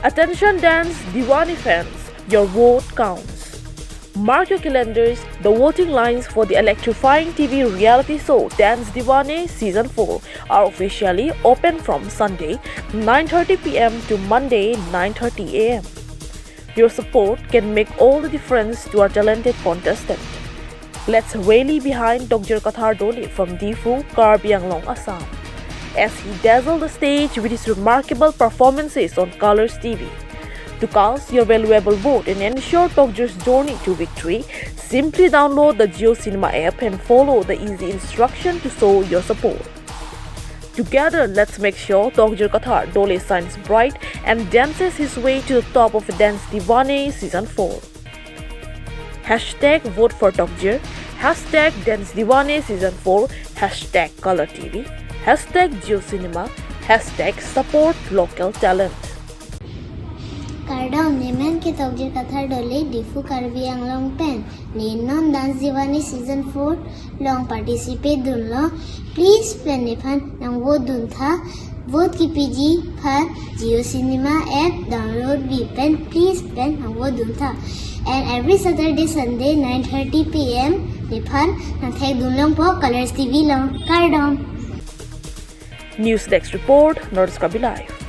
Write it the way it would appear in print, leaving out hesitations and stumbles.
Attention dance deewane fans, your vote counts. Mark your calendars, the voting lines for the electrifying TV reality show Dance Deewane Season 4 are officially open from Sunday 9:30 p.m. to Monday 9:30 a.m. Your support can make all the difference to our talented contestant. Let's rally behind Tokjir Kathar from Difu, Karbi, Assam, as he dazzled the stage with his remarkable performances on Colors TV. To cast your valuable vote and ensure Tokjir's journey to victory, simply download the Jio Cinema app and follow the easy instruction to show your support. Together, let's make sure Tokjir Kathar shines bright and dances his way to the top of Dance Deewane Season 4. Hashtag vote for Tokjir, hashtag Dance Deewane Season 4, hashtag Color TV, hashtag Jio Cinema, hashtag support local talent. Kardam nemen ke Tokjir Kathar dole difu Karbi Anglong pen non Dance Deewane Season 4 long participate dun lo please pen nephan nang vote dun tha vote ki pg phar Jio Cinema app download bi pen please pen nang vote dun tha and every Saturday Sunday 9:30 p.m. nephan nang thek dun long po Colors TV long Kardam. News Desk Report, Karbi Live.